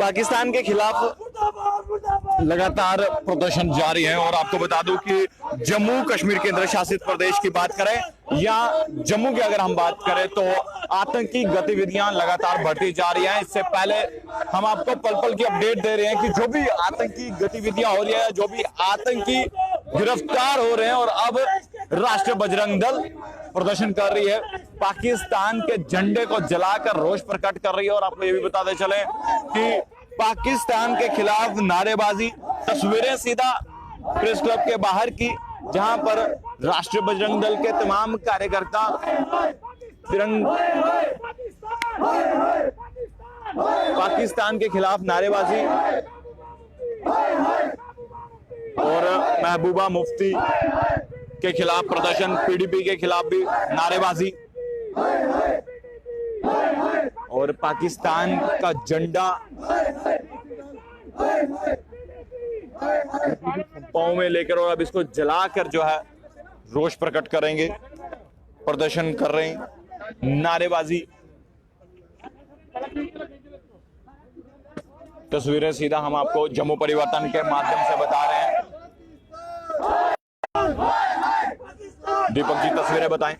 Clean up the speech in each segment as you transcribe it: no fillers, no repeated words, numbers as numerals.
पाकिस्तान के खिलाफ लगातार प्रदर्शन जारी है और आपको बता दूं कि जम्मू कश्मीर केंद्र शासित प्रदेश की बात करें या जम्मू की अगर हम बात करें तो आतंकी गतिविधियां लगातार बढ़ती जा रही हैं। इससे पहले हम आपको पल पल की अपडेट दे रहे हैं कि जो भी आतंकी गतिविधियां हो रही है, जो भी आतंकी गिरफ्तार हो रहे हैं और अब राष्ट्रीय बजरंग दल प्रदर्शन कर रही है, पाकिस्तान के झंडे को जलाकर रोष प्रकट कर रही है। और आपको ये भी बताते चले कि पाकिस्तान के खिलाफ नारेबाजी, तस्वीरें सीधा प्रेस क्लब के बाहर की, जहां पर राष्ट्रीय बजरंग दल के तमाम कार्यकर्ता पाकिस्तान के खिलाफ नारेबाजी और महबूबा मुफ्ती के खिलाफ प्रदर्शन, पीडीपी के खिलाफ भी नारेबाजी और पाकिस्तान का झंडा पांव में लेकर और अब इसको जलाकर जो है रोष प्रकट करेंगे, प्रदर्शन कर रहे हैं, नारेबाजी। तस्वीरें सीधा हम आपको जम्मू परिवर्तन के माध्यम से बता रहे हैं। दीपक जी तस्वीरें बताएं।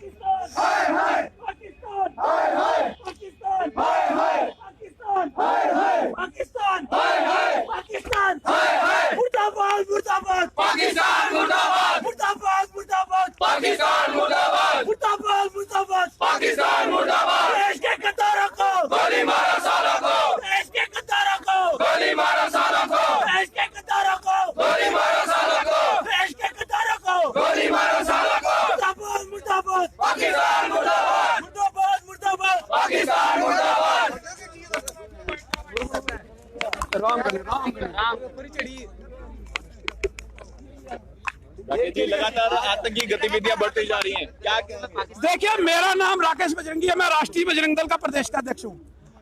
लगातार आतंकी गतिविधियां बढ़ती जा रही हैं, क्या देखिए, मेरा नाम राकेश बजरंगी है, मैं राष्ट्रीय बजरंग दल का प्रदेश का अध्यक्ष हूँ।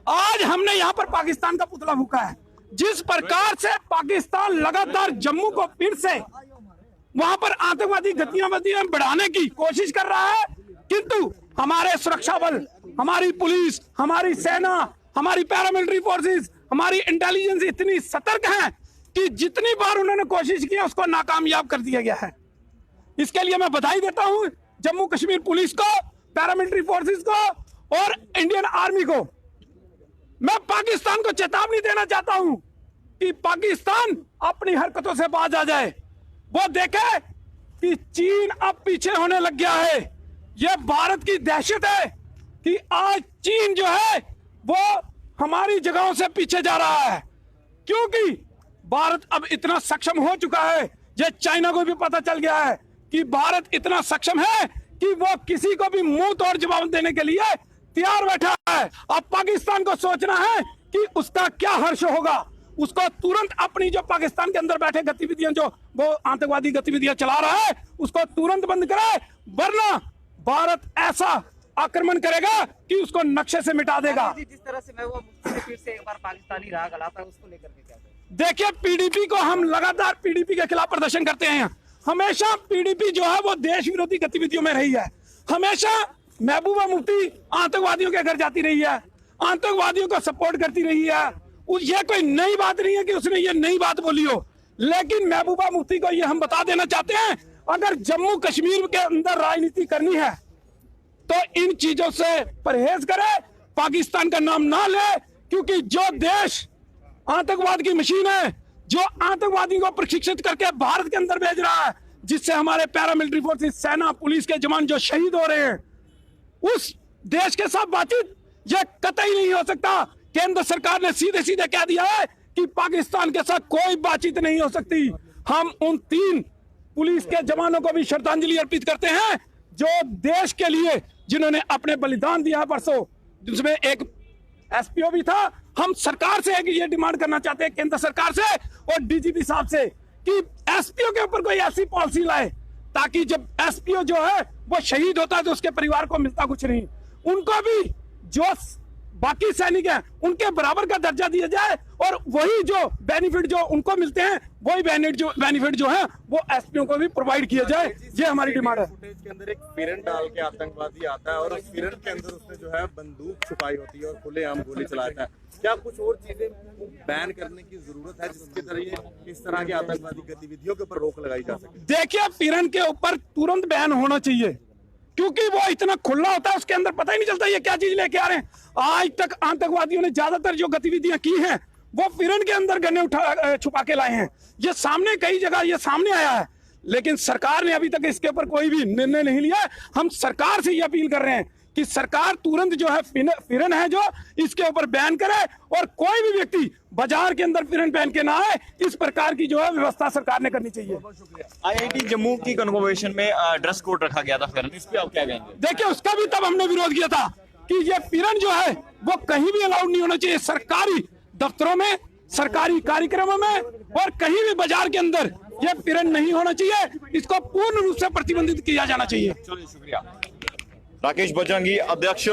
आज हमने यहाँ पर पाकिस्तान का पुतला फूंका है। जिस प्रकार से पाकिस्तान लगातार जम्मू को फिर से वहां पर आतंकवादी गतिविधियां बढ़ाने की कोशिश कर रहा है, किंतु हमारे सुरक्षा बल, हमारी पुलिस, हमारी सेना, हमारी पैरामिलिट्री फोर्सेस, हमारी इंटेलिजेंस इतनी सतर्क है कि जितनी बार उन्होंने कोशिश की उसको नाकामयाब कर दिया गया है। इसके लिए मैं बधाई देता हूं जम्मू कश्मीर पुलिस को, पैरामिलिट्री फोर्सेस को और इंडियन आर्मी को। मैं पाकिस्तान को चेतावनी देना चाहता हूं कि पाकिस्तान अपनी हरकतों से बाज आ जाए। वो देखे कि चीन अब पीछे होने लग गया है। यह भारत की दहशत है कि आज चीन जो है वो हमारी जगहों से पीछे जा रहा है, क्योंकि भारत अब इतना सक्षम हो चुका है। ये चाइना को भी पता चल गया है कि भारत इतना सक्षम है कि वो किसी को भी मुंह तोड़ जवाब देने के लिए तैयार बैठा है। अब पाकिस्तान को सोचना है कि उसका क्या हर्ष होगा। उसको तुरंत अपनी जो पाकिस्तान के अंदर बैठे गतिविधियां, जो वो आतंकवादी गतिविधियां चला रहा है, उसको तुरंत बंद करे, वरना भारत ऐसा आक्रमण करेगा कि उसको नक्शे से मिटा देगा। जिस तरह से मैं वो फिर से एक बार पाकिस्तानी राह गलाता है, उसको लेकर के क्या करें? देखिए, पीडीपी को हम लगातार पीडीपी के खिलाफ प्रदर्शन करते हैं। हमेशा पीडीपी जो है वो देश विरोधी गतिविधियों में रही है। हमेशा महबूबा मुफ्ती आतंकवादियों के घर जाती रही है, आतंकवादियों को सपोर्ट करती रही है। ये कोई नई बात नहीं है कि उसने ये नई बात बोली हो, लेकिन महबूबा मुफ्ती को ये हम बता देना चाहते हैं, अगर जम्मू कश्मीर के अंदर राजनीति करनी है तो इन चीजों से परहेज करे, पाकिस्तान का नाम ना ले, क्योंकि जो देश आतंकवाद की मशीन है, जो आतंकवादियों को प्रशिक्षित करके भारत के अंदर भेज रहा है, जिससे हमारे पैरामिलिट्री फोर्सेस, सेना, पुलिस के जवान जो शहीद हो रहे हैं, उस देश के साथ बातचीत यह कतई नहीं हो सकता। केंद्र सरकार ने सीधे सीधे कह दिया है कि पाकिस्तान के साथ कोई बातचीत नहीं हो सकती। हम उन 3 पुलिस के जवानों को भी श्रद्धांजलि अर्पित करते हैं जो देश के लिए जिन्होंने अपने बलिदान दिया परसों, जिसमें एक एसपीओ भी था। हम सरकार से ये डिमांड करना चाहते हैं, केंद्र सरकार से और डीजीपी साहब से, कि एसपीओ के ऊपर कोई ऐसी पॉलिसी लाए ताकि जब एसपीओ जो है वो शहीद होता है तो उसके परिवार को मिलता कुछ नहीं। उनको भी जो बाकी सैनिक हैं उनके बराबर का दर्जा दिया जाए और वही जो बेनिफिट जो उनको मिलते हैं वही बेनिफिट जो है वो एसपीओ को भी प्रोवाइड किया जाए। ये हमारी डिमांड है। फुटेज के अंदर एक फिरन डाल के आतंकवादी आता है और उस फिरन के अंदर उसने जो है बंदूक छुपाई होती है और खुलेआम गोली चलाता है। क्या कुछ और चीजें बैन करने की जरूरत है जिसके जरिए इस तरह की आतंकवादी गतिविधियों के ऊपर रोक लगाई जा सके? देखिए, फिरन के ऊपर तुरंत बैन होना चाहिए क्योंकि वो इतना खुला होता है, उसके अंदर पता ही नहीं चलता ये क्या चीज लेके आ रहे हैं। आज तक आतंकवादियों ने ज्यादातर जो गतिविधियां की हैं वो फिरन के अंदर गन्ने छुपा के लाए हैं। ये सामने कई जगह ये सामने आया है, लेकिन सरकार ने अभी तक इसके ऊपर कोई भी निर्णय नहीं लिया है। हम सरकार से ये अपील कर रहे हैं कि सरकार तुरंत जो है फिरन है जो इसके ऊपर बैन करे और कोई भी व्यक्ति बाजार के अंदर फिरन पहन के ना आए। इस प्रकार की जो है व्यवस्था सरकार ने करनी चाहिए। आईआईटी जम्मू की कन्वोकेशन में ड्रेस कोड रखा गया था फिर, इस पे आप क्या कहेंगे? देखिए, उसका भी तब हमने विरोध किया था कि ये फिरन जो है वो कहीं भी अलाउड नहीं होना चाहिए। सरकारी दफ्तरों में, सरकारी कार्यक्रमों में और कहीं भी बाजार के अंदर ये फिरन नहीं होना चाहिए। इसको पूर्ण रूप से प्रतिबंधित किया जाना चाहिए। चलिए, शुक्रिया। राकेश बजरंगी, अध्यक्ष।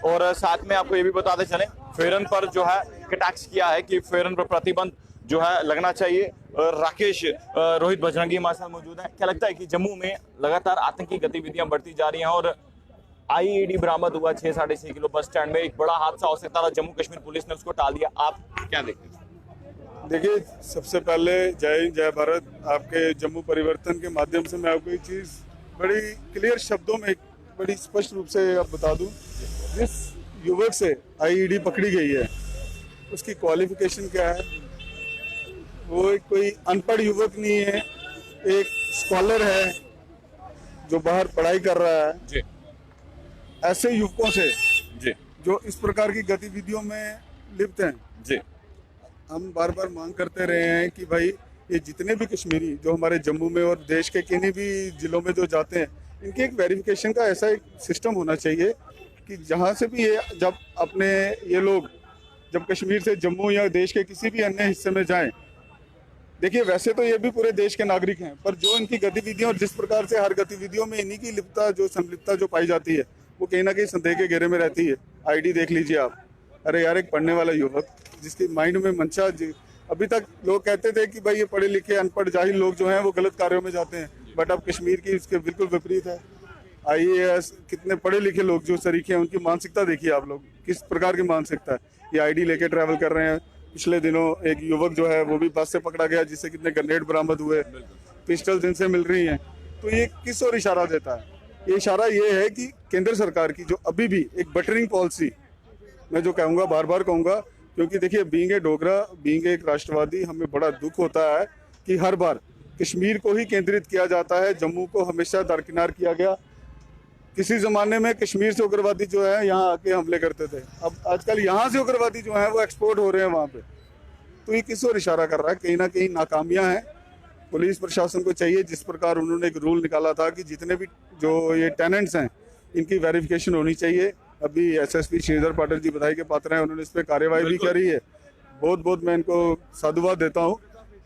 और साथ में आपको ये भी बताते चले, फेरन पर जो है टैक्स किया है कि फेरन पर प्रतिबंध जो है लगना चाहिए। राकेश रोहित बजरंगी हमारे साथ मौजूद है। क्या लगता है कि जम्मू में लगातार आतंकी गतिविधियां बढ़ती जा रही हैं और आईईडी बरामद हुआ 6-6.5 किलो बस स्टैंड में, एक बड़ा हादसा हो सकता था, जम्मू कश्मीर पुलिस ने उसको टाल दिया। आप क्या देखते हैं? देखिए, सबसे पहले जय हिंद जय भारत। आपके जम्मू परिवर्तन के माध्यम से मैं आपको एक चीज बड़ी क्लियर शब्दों में बड़ी स्पष्ट रूप से आप बता दूं, जिस युवक से आईईडी पकड़ी गई है उसकी क्वालिफिकेशन क्या है। वो एक कोई अनपढ़ युवक नहीं है, एक स्कॉलर है जो बाहर पढ़ाई कर रहा है। जी। ऐसे युवकों से जी जो इस प्रकार की गतिविधियों में लिप्त हैं, जी हम बार बार मांग करते रहे हैं कि भाई ये जितने भी कश्मीरी जो हमारे जम्मू में और देश के किन्हीं भी जिलों में जो जाते हैं, इनके एक वेरिफिकेशन का ऐसा एक सिस्टम होना चाहिए कि जहाँ से भी ये जब अपने ये लोग जब कश्मीर से जम्मू या देश के किसी भी अन्य हिस्से में जाएं, देखिए वैसे तो ये भी पूरे देश के नागरिक हैं, पर जो इनकी गतिविधियां और जिस प्रकार से हर गतिविधियों में इन्हीं की लिप्तता जो संलिप्तता जो पाई जाती है वो कहीं ना कहीं संदेह के घेरे में रहती है। आईडी देख लीजिए आप। अरे यार, एक पढ़ने वाला युवक जिसके माइंड में मंशा, अभी तक लोग कहते थे कि भाई ये पढ़े लिखे अनपढ़ जाहिल लोग जो हैं वो गलत कार्यों में जाते हैं, बट अब कश्मीर की इसके बिल्कुल विपरीत है। आईएएस कितने पढ़े लिखे लोग जो सरीखे हैं, उनकी मानसिकता देखिए आप लोग, किस प्रकार की मानसिकता है। ये आईडी लेके ट्रैवल कर रहे हैं। पिछले दिनों एक युवक जो है वो भी बस से पकड़ा गया जिससे कितने ग्रेनेड बरामद हुए, पिस्टल जिनसे मिल रही हैं। तो ये किस ओर इशारा देता है? ये इशारा ये है कि केंद्र सरकार की जो अभी भी एक बटरिंग पॉलिसी, मैं जो कहूँगा बार बार कहूँगा, क्योंकि देखिए बीइंग ए डोगरा, बीइंग एक राष्ट्रवादी, हमें बड़ा दुख होता है कि हर बार कश्मीर को ही केंद्रित किया जाता है, जम्मू को हमेशा दरकिनार किया गया। किसी ज़माने में कश्मीर से उग्रवादी जो है यहाँ आके हमले करते थे, अब आजकल यहाँ से उग्रवादी जो है वो एक्सपोर्ट हो रहे हैं वहाँ पे। तो ये किस ओर इशारा कर रहा है? कहीं ना कहीं नाकामियाँ हैं। पुलिस प्रशासन को चाहिए, जिस प्रकार उन्होंने एक रूल निकाला था कि जितने भी जो ये टेनेंट्स हैं इनकी वेरिफिकेशन होनी चाहिए। अभी एसएसपी श्रीधर पाटिल जी बधाई के पात्र हैं, उन्होंने इस पर कार्रवाई भी करी है। बहुत बहुत मैं इनको साधुवाद देता हूँ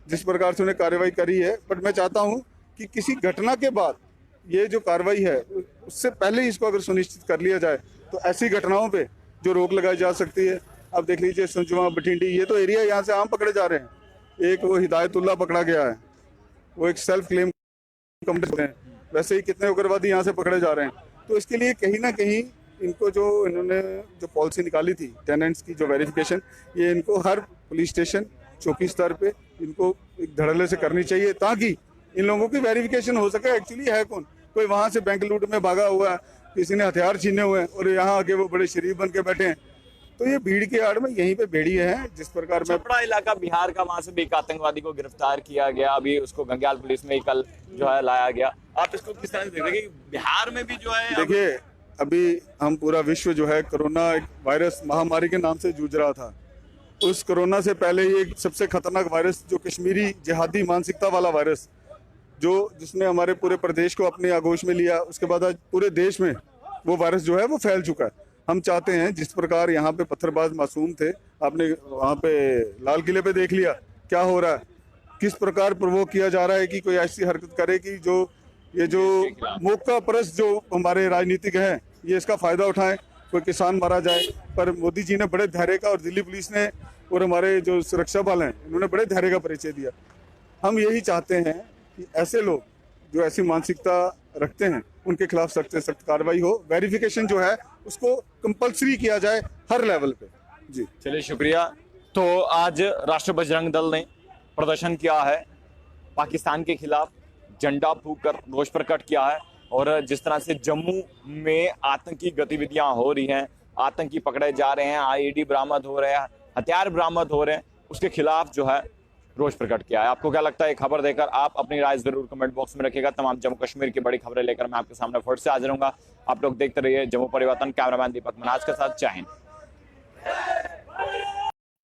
जिस प्रकार से उन्हें कार्रवाई करी है। बट मैं चाहता हूँ कि किसी घटना के बाद ये जो कार्रवाई है उससे पहले ही इसको अगर सुनिश्चित कर लिया जाए तो ऐसी घटनाओं पे जो रोक लगाई जा सकती है। अब देख लीजिए संजुआ, बठिंडी, ये तो एरिया यहाँ से आम पकड़े जा रहे हैं। एक वो हिदायतुल्ला पकड़ा गया है, वो एक सेल्फ क्लेम कंपनी है। वैसे ही कितने उग्रवादी यहाँ से पकड़े जा रहे हैं। तो इसके लिए कहीं ना कहीं इनको जो इन्होंने जो पॉलिसी निकाली थी टेनेंट्स की जो वेरिफिकेशन, ये इनको हर पुलिस स्टेशन चौकी स्तर पे इनको एक धड़ल्ले से करनी चाहिए ताकि इन लोगों की वेरिफिकेशन हो सके। एक्चुअली है कौन? कोई वहाँ से बैंक लूट में भागा हुआ है, किसी ने हथियार छीने हुए हैं और यहाँ आके वो बड़े शरीफ बन के बैठे हैं। तो ये भीड़ के आड़ में यहीं पे भेड़िए हैं। जिस प्रकार में छपरा इलाका बिहार का, वहां से भी एक आतंकवादी को गिरफ्तार किया गया, अभी उसको गंग्याल पुलिस में कल जो है लाया गया। आप इसको किस तरह से देख रहे हैं कि बिहार में भी जो है? देखिए, अभी हम पूरा विश्व जो है कोरोना एक वायरस महामारी के नाम से जूझ रहा था। उस कोरोना से पहले ये सबसे खतरनाक वायरस जो कश्मीरी जिहादी मानसिकता वाला वायरस जो जिसने हमारे पूरे प्रदेश को अपने आगोश में लिया, उसके बाद आज पूरे देश में वो वायरस जो है वो फैल चुका है। हम चाहते हैं जिस प्रकार यहाँ पे पत्थरबाज मासूम थे, आपने वहाँ पे लाल किले पे देख लिया क्या हो रहा है, किस प्रकार प्रवोक किया जा रहा है कि कोई ऐसी हरकत करे कि जो ये जो मौका परस्त जो हमारे राजनीतिक हैं ये इसका फ़ायदा उठाएं, कोई किसान मारा जाए। पर मोदी जी ने बड़े धैर्य का और दिल्ली पुलिस ने और हमारे जो सुरक्षा बल हैं इन्होंने बड़े धैर्य का परिचय दिया। हम यही चाहते हैं कि ऐसे लोग जो ऐसी मानसिकता रखते हैं उनके खिलाफ सख्त से सख्त कार्रवाई हो। वेरिफिकेशन जो है उसको कंपलसरी किया जाए हर लेवल पे। जी चलिए शुक्रिया। तो आज राष्ट्रीय बजरंग दल ने प्रदर्शन किया है, पाकिस्तान के खिलाफ झंडा फूंक कर रोष प्रकट किया है और जिस तरह से जम्मू में आतंकी गतिविधियां हो रही हैं, आतंकी पकड़े जा रहे हैं, आईईडी बरामद हो रहे हैं, हथियार बरामद हो रहे हैं, उसके खिलाफ जो है रोष प्रकट किया है। आपको क्या लगता है खबर देकर आप अपनी राय जरूर कमेंट बॉक्स में रखिएगा। तमाम जम्मू कश्मीर की बड़ी खबरें लेकर मैं आपके सामने फिर से हाजिर होऊंगा। आप लोग देखते रहिए जम्मू परिवर्तन। कैमरामैन दीपक मनाज के साथ, जय हिंद।